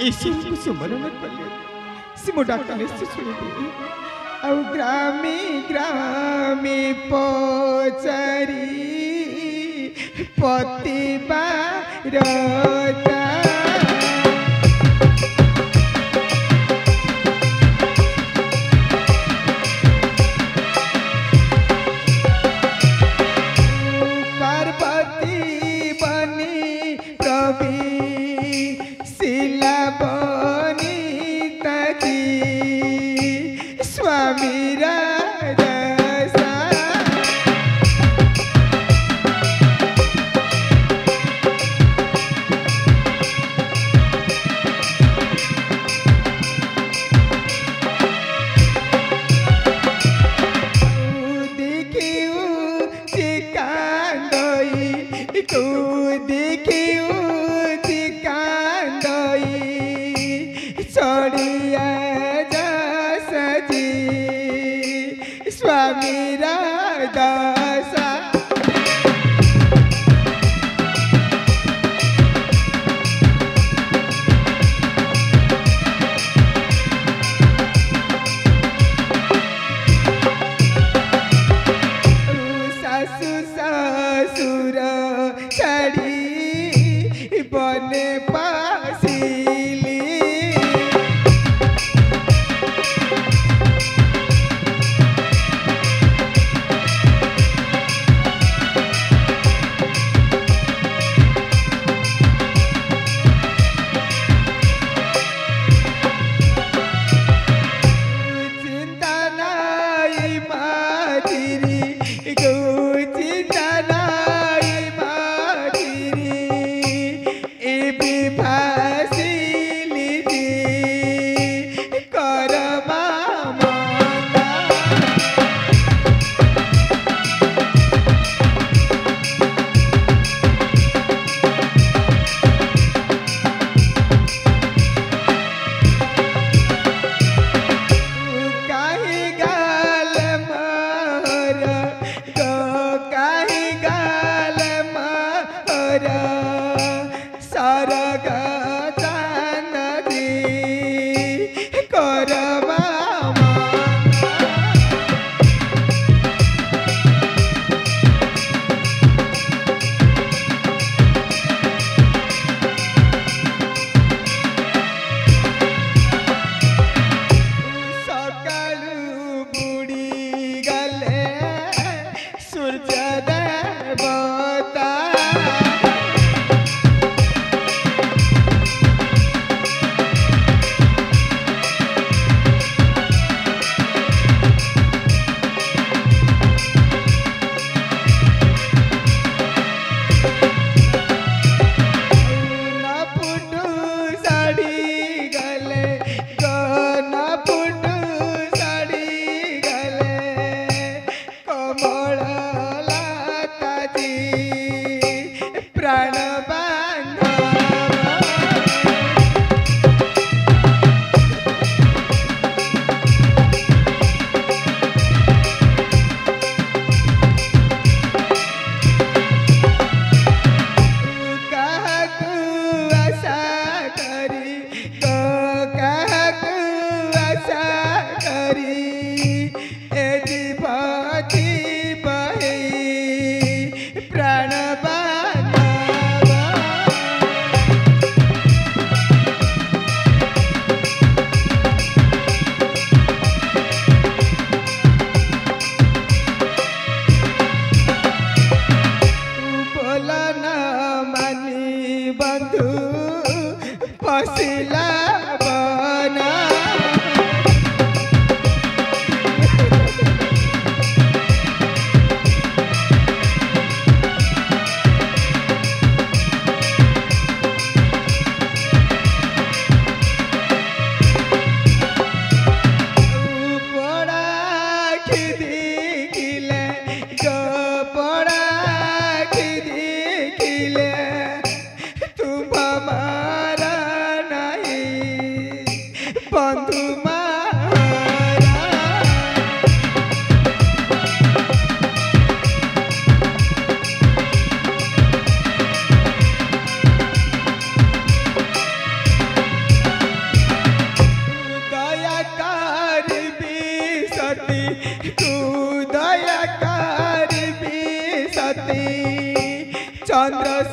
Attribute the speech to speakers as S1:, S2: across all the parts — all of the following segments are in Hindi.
S1: ईश्वर को सुमरण कले से मो डाक निश्चय शुणिबे आ ग्रामे ग्रामे पचारी पतिबा रता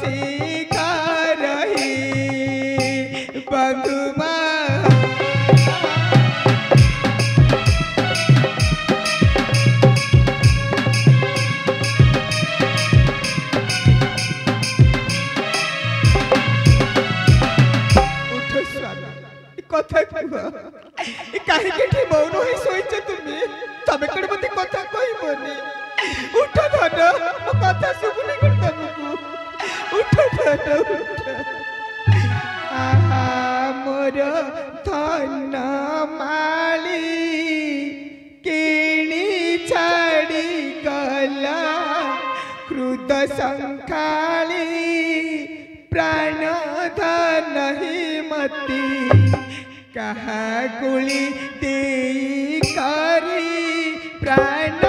S1: सिखा रही बंधुमा कथा कहीं मौन ही शोच तुम्हें तमें कड़े मत कथा कहबनी उठ धन मो कथा शुभुनी तुमको उठ धन उठ आहा मोर धन माली किणी छाड़ी गला क्रुद संखाली प्राण धन हिमती कहा गुली दे करी प्राण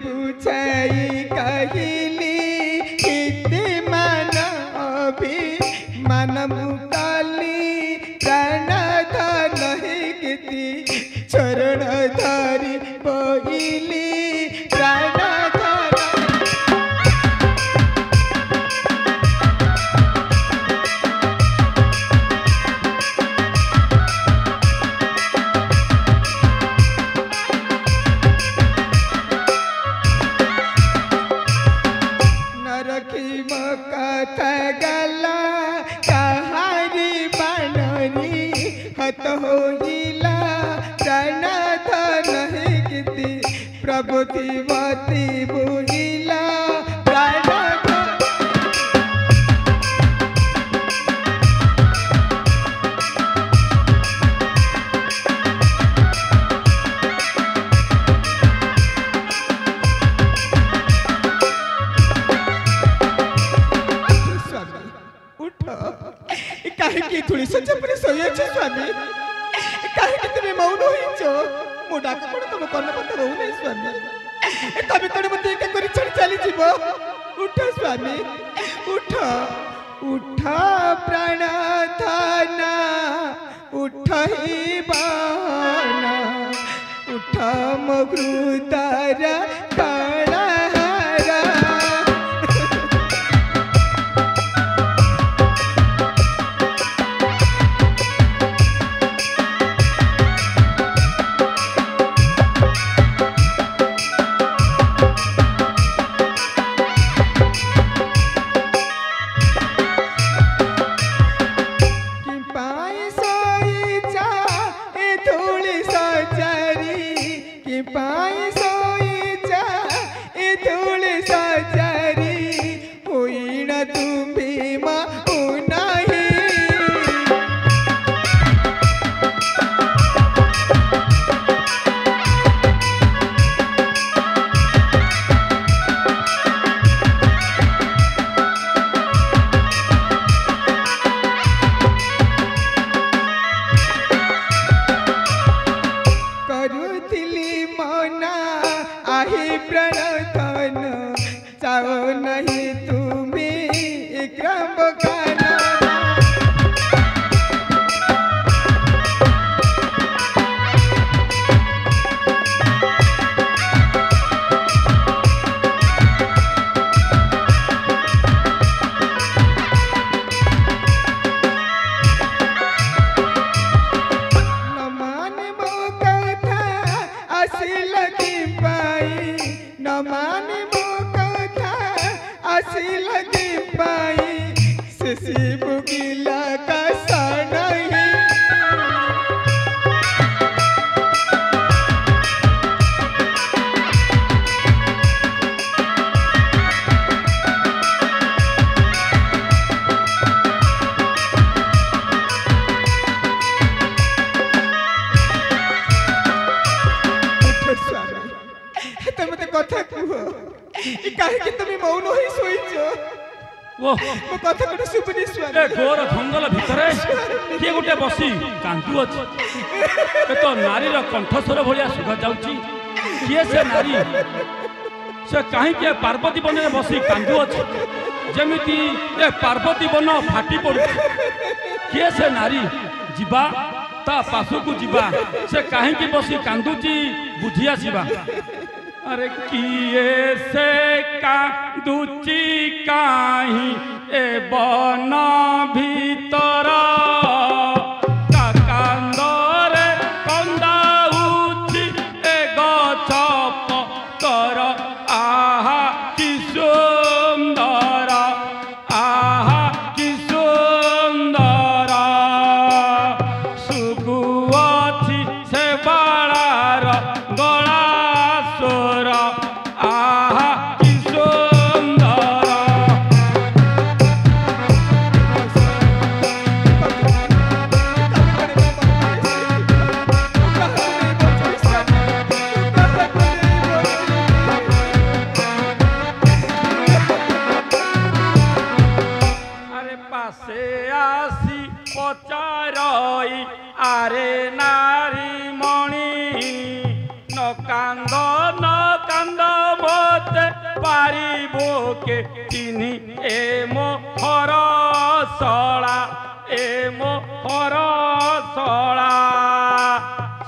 S1: बुझाई कहली किते मन अभी मन मुकाली प्राण धन किति चरण धारी बहिली प्राण कथा गला कहारी बानरी हत होइला प्राण धन किति प्रभुतिवती बुहिला प्राण कहीं थोड़ी सचपरे सोई स्वामी कहीं तुम मौन हो मो डाक कौन तुम कर्ण पता हो नहीं स्वामी तमें कौन मत छड़ चली जीव उठ स्वामी उठ उठ प्राण धना उठ ही बाना उठ मो हृदय नहीं तुम्हें क्रम गाना न माने मो कथा आसी लगी पाई न माने आसी लगी पाई से शिव गिला का नहीं तुम मत कथा कह कहीं तुम मौन ही शोच मो कथा कौन शुभुनी स्वामी
S2: घोर जंगल भितर किए गोटे बसी कांदू अच्छी तो नारीर कंठस्वर भाया शुभा जाऊँगी किए से नारी से कहीं पार्वती वन में बसी कांदु अच्छे जमीती ए पार्वती वन फाटी पड़ू किए से नारी जीवा ता पासु को जीवा से कहीं बसी कांदुची बुझी आसवा अरे किए से कांदुची कहीं ए बन भीतर कांदरे कंदाउची ए गछ पतर आहा कि सुंदर आहा कि सुंदर सुगुअछि से बाळार गळा सोर आहा कि सुंदर अरे पासे आसी पचारई आरे नारी मणि न कांद मते पारिबो के चिन्हि ए मो हरसला ए मो हरसला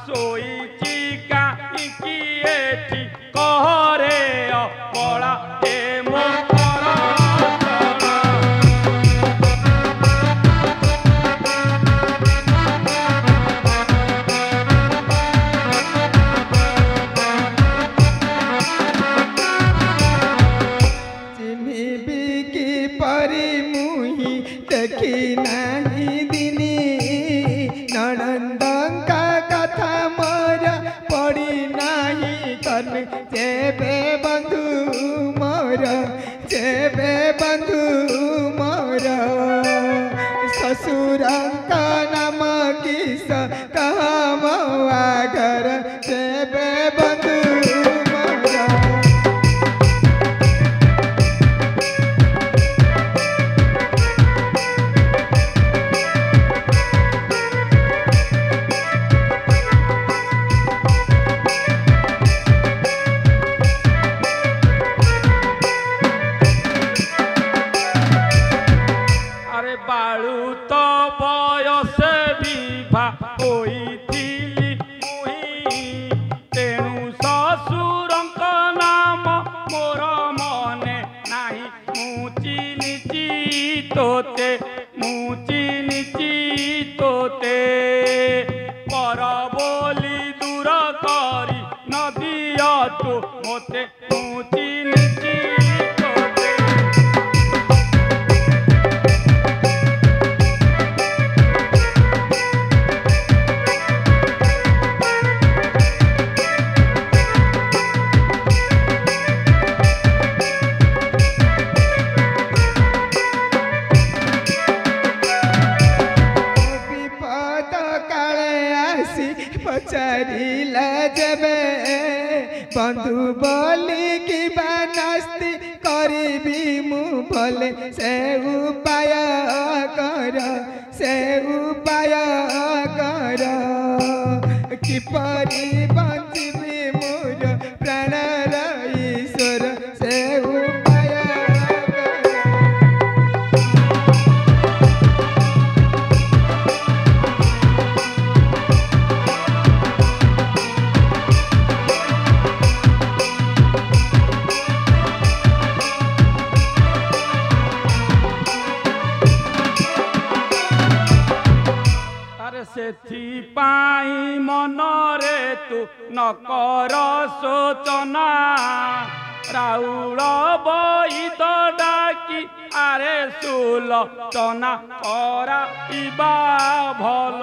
S2: सोईची काईकी एठी कहरे अपला ए मो हरसला
S1: चिन्हिबी की परी मुही देखी नहीं दिनी ननंदंका कथा मोर पड़ी नहीं कन जेबे बंधु मोर ससुरंका नाम किस कहा मवा घर जेबे बंधु मोर
S2: अरे बाळू तो बयस विभा होइथिली मुही तेणु ससुरंक नाम मोर मने नाही मु चिन्हिची तोते पर बोली दूर करी नदिया तू मोते मु चिन्हिची तोते
S1: विपद काले आसी पचारिला जेबे बंधु बोली कि नास्ति करिबी मु भले से उपाय कर किपरि बंचिबी मोर प्राणर ईश्वर से उपाय कर
S2: अरे सेथिपाई मनरे तू न कर सोचना राउल बईद डाकी आरे सुलोचना करा इबा भल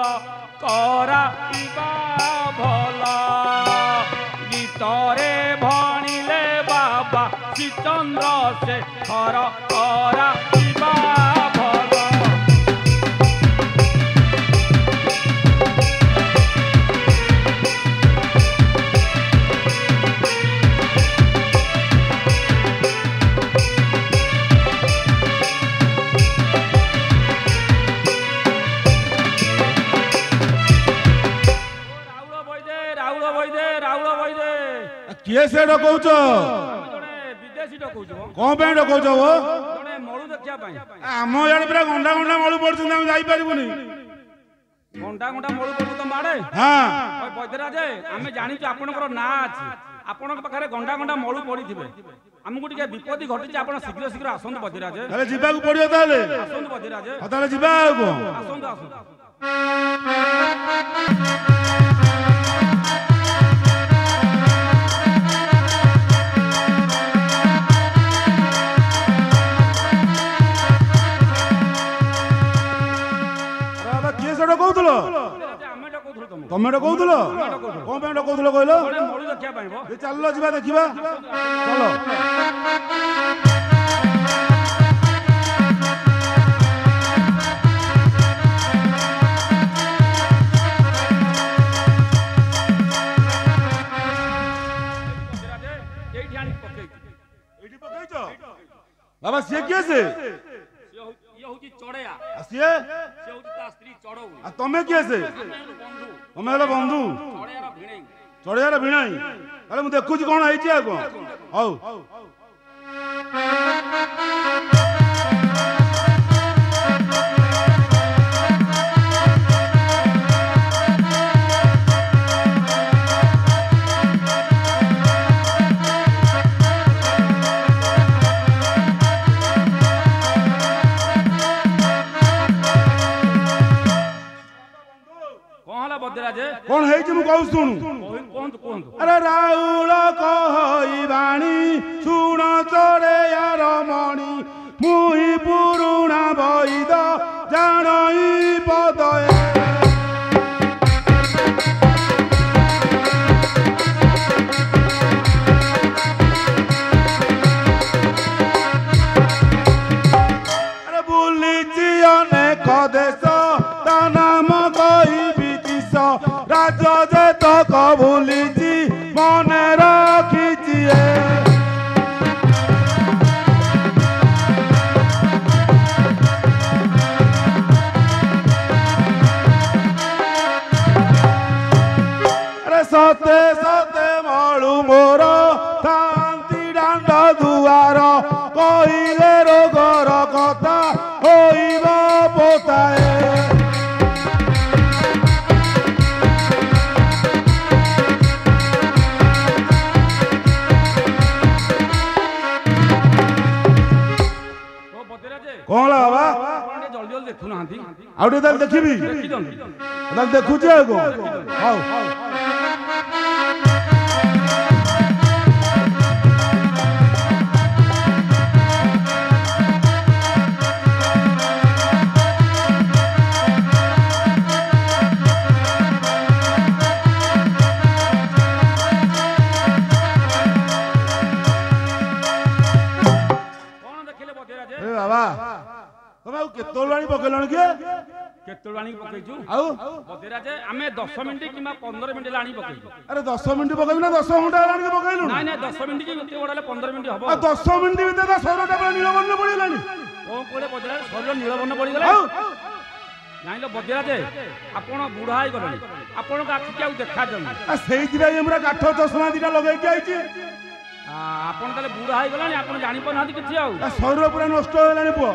S2: गीतरे भणिले बाबा श्रीचंद्र से हर करा इबा भल
S3: किए से कहूच
S2: ଆସି ଡକଉଛ
S3: କଣ ପାଇଁ ଡକଉଛ ବୋ?
S2: ଜଣେ ମଳୁ ଦେଖିବା ପାଇଁ।
S3: ଆମ ଇଆଡେ ପୁରା ଗଣ୍ଡା ଗଣ୍ଡା ମଳୁ ପଡୁଛନ୍ତି, ଆମେ ଯାଇପାରିବୁନି।
S2: ଘଣ୍ଟା ଘଣ୍ଟା ମଳୁ ପଡୁ ତମ ଆଡେ?
S3: ହଁ
S2: ବୈଦ୍ୟରାଜ ଆମେ ଜାଣିଛୁ ଆପଣଙ୍କର ନାଁ ଅଛି, ଆପଣଙ୍କ ପାଖରେ ଗଣ୍ଡା ଗଣ୍ଡା ମଳୁ ପଡିଥିବେ। ଆମକୁ ଟିକେ ବିପତ୍ତି ଘଟିଛି, ଆପଣ ଶୀଘ୍ର ଶୀଘ୍ର ଆସନ୍ତୁ ବୈଦ୍ୟରାଜ।
S3: ତାହେଲେ ଯିବାକୁ ପଡିବ ତାହେଲେ।
S2: ଆସନ୍ତୁ ବୈଦ୍ୟରାଜ,
S3: ତାହେଲେ ଯିବା ଆଉ କଣ?
S2: ଆସନ୍ତୁ ଆସନ୍ତୁ।
S3: କିଏ ସେଟା କହୁଥିଲ? ତମେ ଡକଉଥିଲ? କଣ ପାଇଁ ଡକଉଥିଲ କହିଲ?
S2: ମଳୁ ଦେଖିବା ପାଇଁ।
S3: ଚାଲ ଯିବା ଦେଖିବା, ଚାଲ। ବାବା ସିଏ କିଏ? ସେ
S2: ଚଢେୟା,
S3: ସିଏ
S2: ତା ସ୍ତ୍ରୀ ଚଢଉ।
S3: ତମେ କିଏ? ସେ ତମେ ହେଲ ବନ୍ଧୁ ଚଢେୟାର ଭିଣାଇ। ତାହେଲେ ମୁଁ ଦେଖୁଛି କଣ ହେଇଛି ଆଉ କଣ। ହଉ କଣ ହେଇଛି ମୁଁ କହୁଛି ଶୁଣୁ। ଆରେ ରାଉଳ କହିବାଣୀ ଶୁଣ ଚଢେୟାର ମଣି, ମୁହିଁ ପୁରୁଣା ବୈଦ ଜାଣଇ ପଦଏ। ଆରେ ବୁଲିଛି ଅନେକ ଦେଶ, ତା ନାମ କହିବି ରାଜ ଯେତକ ଭୁଲିଛି ମନେ ରଖିଛି। ସତେ ସତେ ମଳୁ ମୋର ଥାନ୍ତି ଦାଣ୍ଡ ଦୁଆର, କହିଲେ ରୋଗର କଥା ହୋଇବ ପୋତାଏ। କଣ ବାବା
S2: ଜଲ୍ଦି ଜଲ୍ଦି ଦେଖୁନାହାନ୍ତି?
S3: ଆଉ ଟିକେ ତାହେଲେ ଦେଖିବି, ତାହେଲେ ଦେଖୁଛି ଆଉ କଣ। ହଉ ବାବା ତମେ ଆଉ କେତେବେଳେ ଆଣି ପକେଇଲଣି କି?
S2: କେତେବେଳେ ଆଣିକି ପକେଇଛୁ?
S3: ଆଉ
S2: ବୈଦ୍ୟରାଜ ଆମେ 10 ମିନିଟ୍ କିମ୍ବା 15 ମିନିଟ୍ ହେଲା ଆଣିକି ପକେଇଛୁ।
S3: ଆରେ 10 ମିନିଟ୍ ପକେଇବି ନା 10 ଘଣ୍ଟା ଆଣିକି ପକେଇଲୁ?
S2: ନାଇଁ ନାଇଁ 10 ମିନିଟ୍ କି ଏତେ ବଡ ହେଲେ 15 ମିନିଟ୍ ହବ।
S3: ଆଉ 10 ମିନିଟ୍ ଭିତରେ ତା ଶରୀରଟା ପୁରା ନୀଳବର୍ଣ୍ଣ ପଡ଼ିଗଲାଣି।
S2: କଣ କହିଲେ ବୈଦ୍ୟରାଜ? ଶରୀର ନୀଳବର୍ଣ୍ଣ ପଡ଼ିଗଲା? ଜାଣିଲ ବୈଦ୍ୟରାଜ ଆପଣ ବୁଢା ହେଇଗଲେଣି, ଆପଣଙ୍କ ଆଖିକି ଆଉ ଦେଖାଯାଉନି।
S3: ସେଇଥିପାଇଁ ପୁରା କାଠ ଚଷମା ଦିଟା ଲଗେଇକି ଆଇଛି।
S2: ଆପଣ ତାହେଲେ ବୁଢା ହେଇଗଲାଣି, ଆପଣ ଜାଣିପାରୁନାହାନ୍ତି କିଛି। ଆଉ
S3: ଶରୀର ପୁରା ନଷ୍ଟ ହେଇଗଲାଣି ପୁଅ।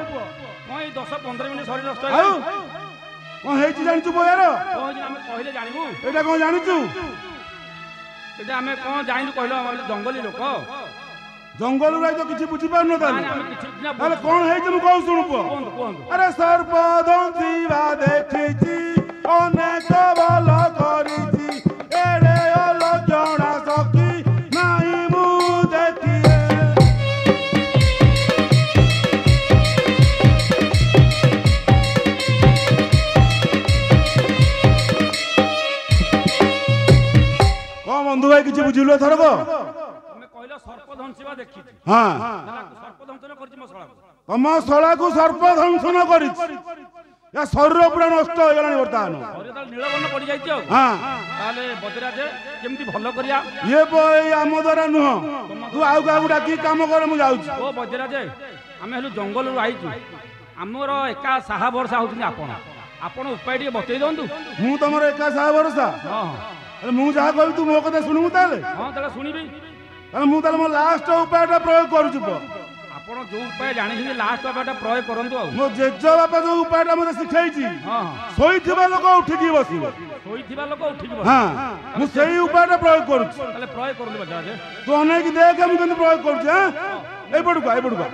S2: କଣ ଏଇ 10-15 ମିନିଟ୍ ଶରୀର ନଷ୍ଟ
S3: ଆଉ
S2: ହେଇଗଲାଣି?
S3: କଣ ହେଇଛି ଜାଣିଛୁ ପୁଅ? ୟାର
S2: କଣ ହେଇଛି ଆମେ କହିଲେ ଜାଣିବୁ?
S3: ଏଇଟା କଣ ଜାଣିଛୁ?
S2: ଏଇଟା ଆମେ କଣ ଜାଣିଛୁ କହିଲ? ଆମେ ଜଙ୍ଗଲୀ ଲୋକ,
S3: ଜଙ୍ଗଲରୁ ଆଇ ତ କିଛି ବୁଝିପାରୁନ। ତାହେଲେ କଣ ହେଇଛି ମୁଁ କହୁଛି ଶୁଣୁ ପୁଅ।
S2: କୁହନ୍ତୁ କୁହନ୍ତୁ।
S3: ଆରେ ସର୍ପ ଦଂଶିବା ଦେଖିଛି, ଅନେକ ଭଲ କରିଛି, ଏଡେ ଅଲଜଣା ସଖୀ ନାହିଁ ମୁଁ ଦେଖିଏ। କଣ ବନ୍ଧୁ ଭାଇ କିଛି ବୁଝିଲୁ ଏଥରକ?
S2: ସର୍ପ ଦଂଶିବା ଦେଖିଛି।
S3: ହଁ
S2: ସର୍ପ ଦଂଶନ କରିଛି ମୋ ଶଳାକୁ।
S3: ତମ ଶଳାକୁ ସର୍ପ ଦଂଶନ କରିଛି। या शरीर पूरा नष्ट हो गलानी वर्तमान
S2: नीलबर्ण पड़ जाइए।
S3: हां
S2: ताले बदराजे केमती भलो करिया
S3: ये बोई आम द्वारा नुह तू आउ का डाकी काम कर मु जाउ
S2: ओ बदराजे आमे हेलु जंगल रु आइछु हमर एका साहा भरसा होउछनी आपण आपण उपाय टी बतै दंतु
S3: मु तमर एका साहा भरसा
S2: हां
S3: अरे मु जहा कहबी तू मो कथा सुनमु ताले
S2: हां ताले सुनिबी
S3: ତାହେଲେ ମୁଁ ତାହେଲେ ମୋ ଲାଷ୍ଟ ଉପାୟଟା ପ୍ରୟୋଗ କରୁଛି ପୁଅ।
S2: ଆପଣ ଯୋଉ ଉପାୟ ଜାଣିଛନ୍ତି ଲାଷ୍ଟ ଉପାୟଟା ପ୍ରୟୋଗ କରନ୍ତୁ ଆଉ।
S3: ମୋ ଜେଜେବାପା ଯୋଉ ଉପାୟଟା ମତେ ଶିଖେଇଛି
S2: ହଁ
S3: ଶୋଇଥିବା ଲୋକ ଉଠିକି ବସିବ।
S2: ଶୋଇଥିବା ଲୋକ ଉଠିକି ବସିବ।
S3: ହଁ ମୁଁ ସେଇ ଉପାୟଟା ପ୍ରୟୋଗ କରୁଛି।
S2: ତାହେଲେ ପ୍ରୟୋଗ କରନ୍ତୁ ବୈଦ୍ୟରାଜ।
S3: ତୁ ଅନେଇକି ଦେଖେ ମୁଁ କେମିତି ପ୍ରୟୋଗ କରୁଛି। ହଁ ଏଇପଟକୁ ଏଇପଟକୁ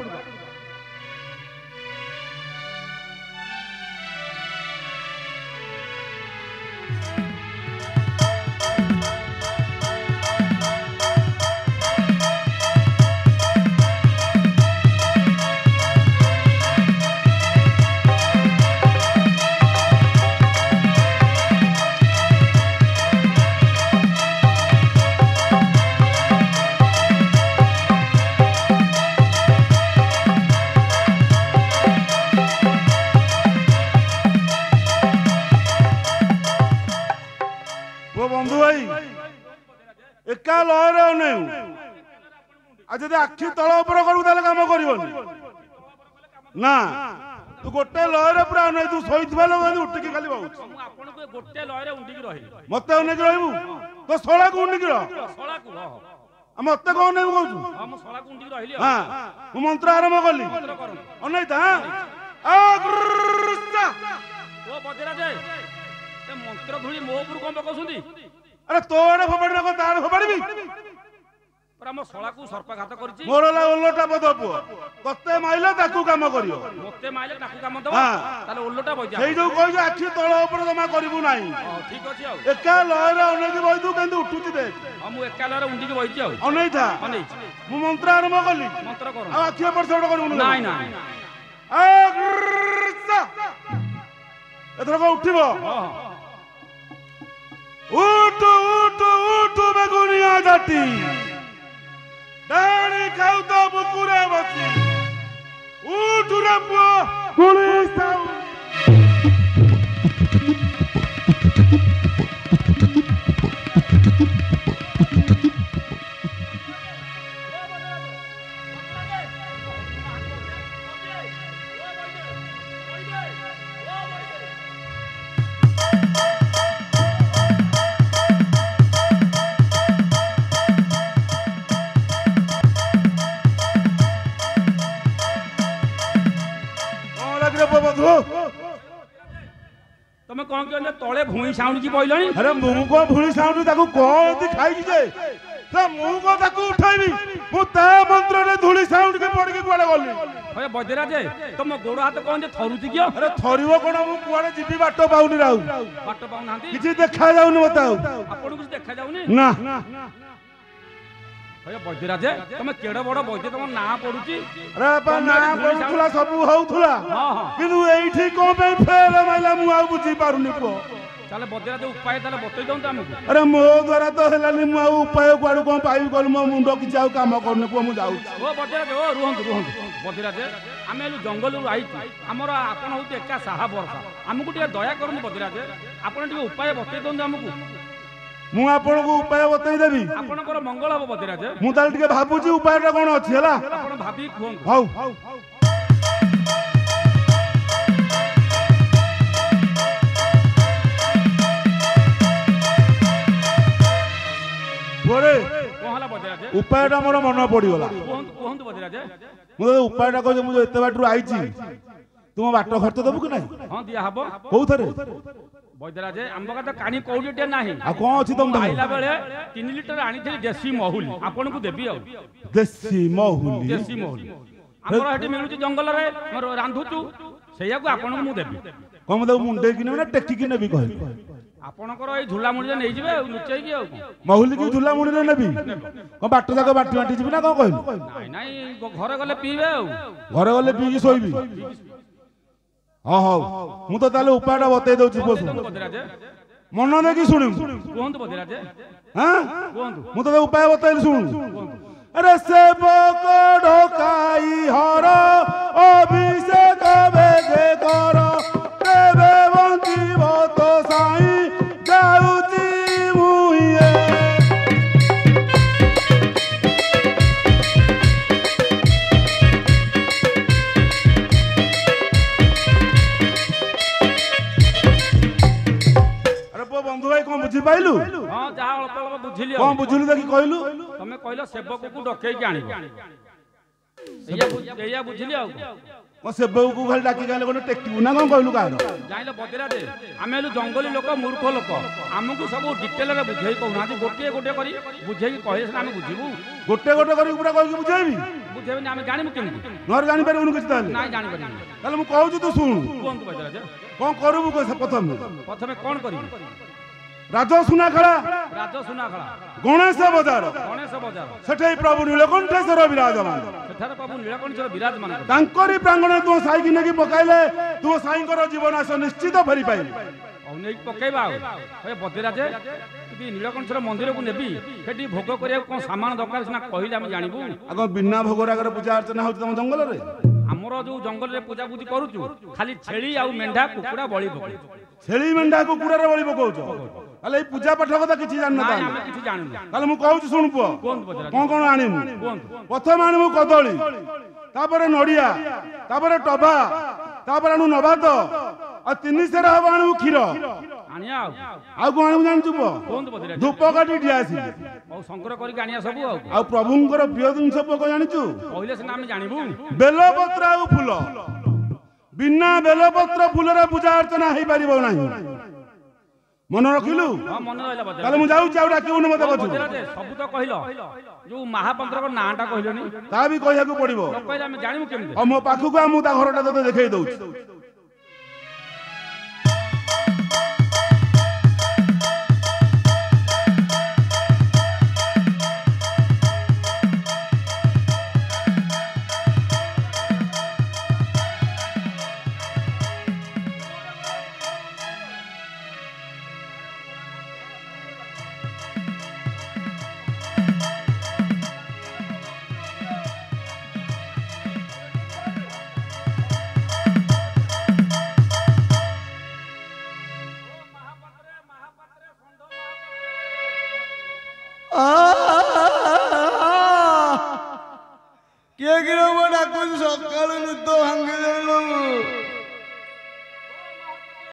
S3: बंधु भाई एका लहर अनेऊ आज जब आखि तल उपर करू कम कर ना तू गोटे लहर पूरा अने तू शोवा लोग उठिकी खाली बहुत मत अनेक रही तो शला को उठिकी मत कौन नहीं कहूँ हाँ मंत्र आरंभ कली अनैता
S2: मंत्र धूली मो उपरू कौन पकाउछंती
S3: अरे तोड़े फोपाड़ी ना तार फोपाड़ी
S2: पर हम सळा को सर्पघात करछि
S3: मोर ला ओल्लोटा पद पुओ तते माइले ताकू काम करियो
S2: मते माइले ताकू काम दबो ताले ओल्लोटा बजा
S3: सेई जो कहि आखि तळ ऊपर जमा करिवु नाही
S2: ठीक अछि आ
S3: एका लहर अनेक बइदु केंदु उठुची देख
S2: हम एका लहर उंडी के बइछि आ
S3: अनै था मु मंत्र आरंभ कली
S2: मंत्र कर
S3: आ आखि पर सेड करिवु
S2: नाही नाही
S3: एथर को उठिबो उठ उठ उठ बेगुनिया जाती डाणी खाऊ तो बुकुरे बसी उठ रे पुओ गुली साउ
S2: तमे कोन के तळे भूई साउंड की पइलणी
S3: अरे मु को भूली साउंड ताकू कोती खाई जे से मु को ताकू उठाइबी मु ता मंत्र रे धूली साउंड के पड़ के कुआडे गली
S2: ओए बजरा जे तुम गोड़ हाथ कोन जे थरुती कियो
S3: अरे थरिवो कोन मु कुआडे जिबी बाटो पाउनी राउ
S2: बाटो पाउ नांती
S3: किछि देखा जाउनी बताओ
S2: आपन कुछ देखा जाउनी
S3: ना
S2: ओए बजरा जे तुम केडो बड़ बजे तुम ना पडुची
S3: अरे बा ना पडुथला सब होउथला
S2: हां हां
S3: किंतु एठी को पे फेल माइला मु आ बुझी पारुनी पो
S2: ताले बजरा जे उपाय ताले बतई दउन हमकु
S3: अरे मो द्वारा तो हेलानी मु आ उपाय कुआडू कोन पाइबी कोन मो मुंडो किछि आ काम करने को मु जाउ
S2: ओ बजरा जे ओ रुहंतु बजरा जे आमे लु जंगल रु आई हमर आपन होती एका साहा बरसा हमकु टिके दया करन बजरा जे आपन टिके उपाय बतई दउन हमकु
S3: मु आपन को उपाय बतई देबी
S2: आपनकर मंगल हो बजरा जे
S3: मु ताल टिके भाबुची उपायटा कोन अछि हला
S2: आपन भाबी कोन
S3: हौ बोरे
S2: कोहला बजरा जे
S3: उपायटा मोर मन पड़ी गला
S2: कोहंतु बजरा जे
S3: मु उपायटा कह मु एते बाटरू आइची तुम बाट खर्च देबु कि नाही
S2: हां दिया हबो
S3: कोउ थरे
S2: बजरा जे आंबा का तो कानी कोउडीटे नाही
S3: आ कोन अछि तुम
S2: आइला बेले 3 लीटर आनी थी देसी महुल आपन को देबी आ
S3: देसी महुली
S2: हमर हटी मिलुची जंगल रे हमर रांधुचू सेया को आपन को मु देबी
S3: कम दे मुंडे कि ना टेकी कि नेबी कहली
S2: आपनकर ए झुला मुड़ी नै जिवे लुचै कि आ
S3: महुली की झुला मुड़ी रे नेबी को बाट जाक बाटी बाटी जिबी ना को कहली
S2: नाही नाही घर गले पीबे आ
S3: घर गले पी की सोइबी हां हां मु तो ताले उपायटा बतै दउची पोसु मन दे की सुनिम
S2: कोहंतु बजरा जे
S3: हां
S2: कोहंतु
S3: मु तो उपाय बतैली सुनु अरे सेवक ढोकाई हर अभिषेक बेगे कर देवे बंजीव तो साई जाउची मुहिए अरे बंधु भाई कोन बुझी पाइलु
S2: हां जा अल्प अल्प बुझिलियो
S3: कोन बुझिलु देखि कहलु
S2: तम ତମେ କହିଲ ସେବକକୁ ଡକେଇକି ଆଣିବ ଏଇଆ ବୁଝିଲି ଆଉ
S3: ମୋ ସେବକକୁ ଖାଲି ଡାକି ଗଲେ ଗୋଟେ ଟେକିବୁ ନା କଣ କହିଲୁ କାହାର
S2: ଜାଣିଲ ବଦିରାଜେ ଆମେ ହେଲୁ ଜଙ୍ଗଲୀ ଲୋକ ମୂର୍ଖ ଲୋକ ଆମକୁ ସବୁ ଡିଟେଲରେ ବୁଝେଇ କହୁନାହାନ୍ତି ଗୋଟିଏ ଗୋଟିଏ କରି ବୁଝେଇକି କହିଲେ ସିନା ଆମେ ବୁଝିବୁ
S3: ଗୋଟେ ଗୋଟେ କରିକି ପୁରା କହିକି ବୁଝେଇବି
S2: ବୁଝେଇବିନି ଆମେ ଜାଣିବୁ କେମିତି
S3: ନହେଲେ ଜାଣିପାରିବୁନି କିଛି ତାହେଲେ
S2: ନାଇଁ ଜାଣିପାରିବୁନି
S3: ତାହେଲେ ମୁଁ କହୁଛି ତୁ ଶୁଣୁ
S2: କୁହନ୍ତୁ ବଦିରାଜେ
S3: କଣ କରିବୁ ପ୍ରଥମେ
S2: କଣ କରିବୁ
S3: ରାଜସୁନାଖଳା ଗଣେଶ ବଜାର ସେଠି ପ୍ରଭୁ ନୀଳକଣ୍ଠେଶ୍ୱର ବିରାଜମାନ
S2: ସେଠାରେ ପ୍ରଭୁ ନୀଳକଣ୍ଠେଶ୍ୱର ବିରାଜମାନ
S3: ତାଙ୍କରି ପ୍ରାଙ୍ଗଣରେ ତୁମ ସାଇକି ନେଇକି ପକାଇଲେ ତୁମ ସାଇଙ୍କର ଜୀବନାଶ ନିଶ୍ଚିତ ଫେରି ପାଇବେ
S2: ଆଉ ନେଇକି ପକେଇବା ଆଉ ବଦିରାଜେ ଯଦି ନୀଳକଣ୍ଠେଶ୍ୱର ମନ୍ଦିରକୁ ନେବି ସେଠି ଭୋଗ କରିବାକୁ କଣ ସାମାନ ଦରକାର ସିନା କହିଲେ ଆମେ ଜାଣିବୁ
S3: ଆଗ ବିନା ଭୋଗର ଆଗରେ ପୂଜା ଅର୍ଚ୍ଚନା ହଉଛି ତମ ଜଙ୍ଗଲରେ
S2: ଆମର ଯୋଉ ଜଙ୍ଗଲରେ ପୂଜାପୂଜି କରୁଛୁ ଖାଲି ଛେଳି ଆଉ ମେଣ୍ଢା କୁକୁଡ଼ା ବଳି ପକଉଛୁ
S3: ଛେଳି ମେଣ୍ଢା କୁକୁଡ଼ାରେ ବଳି ପକଉଛ ତାହେଲେ ଏଇ ପୂଜା ପାଠ କଥା କିଛି ଜାଣିନ ତାହେଲେ ମୁଁ କହୁଛି ଶୁଣୁ ପୁଅ କଣ କଣ ଆଣିବୁ ପ୍ରଥମେ ଆଣିବୁ କଦଳୀ ତାପରେ ନଡିଆ ତାପରେ ଟଭା ତାପରେ ଆଣୁ ନବାତ ଆଉ 3 ସେର ହବ ଆଣିବୁ କ୍ଷୀର ଆଉ କଣ ଆଣିବୁ ଜାଣିଛୁ ପୁଅ ଧୂପକାଠି ଦିଆସି
S2: ସଂଗ୍ରହ କରିକି ଆଣିବା ସବୁ
S3: ଆଉ ପ୍ରଭୁଙ୍କର ପ୍ରିୟ ଜିନିଷ ପୁଅ କଣ ଜାଣିଛୁ
S2: କହିଲେ ସିନା ଆମେ ଜାଣିବୁ
S3: ବେଲପତ୍ର ଆଉ ଫୁଲ ବିନା ବେଲପତ୍ର ଫୁଲରେ ପୂଜା ଅର୍ଚ୍ଚନା ହେଇପାରିବ ନାହିଁ ମନେ ରଖିଲୁ ତାହେଲେ ମୁଁ ଯାଉଛି ଆଉ ଡାକିବୁନି ମତେ
S2: ସବୁ ତ କହିଲ ଯୋଉ ମହାପନ୍ତ୍ରଙ୍କ ନାଁଟା କହିଲନି
S3: ତା ବି କହିବାକୁ ପଡିବ
S2: ଆମେ ଜାଣିବୁ କେମିତି
S3: ଆଉ ମୋ ପାଖକୁ ମୁଁ ତା ଘରଟା ତତେ ଦେଖେଇ ଦଉଛି
S1: କିଏ କିରେ ମୋ ଡାକୁଛି ସକାଳୁ ନିଦ ଭାଙ୍ଗି ଦେଲୁ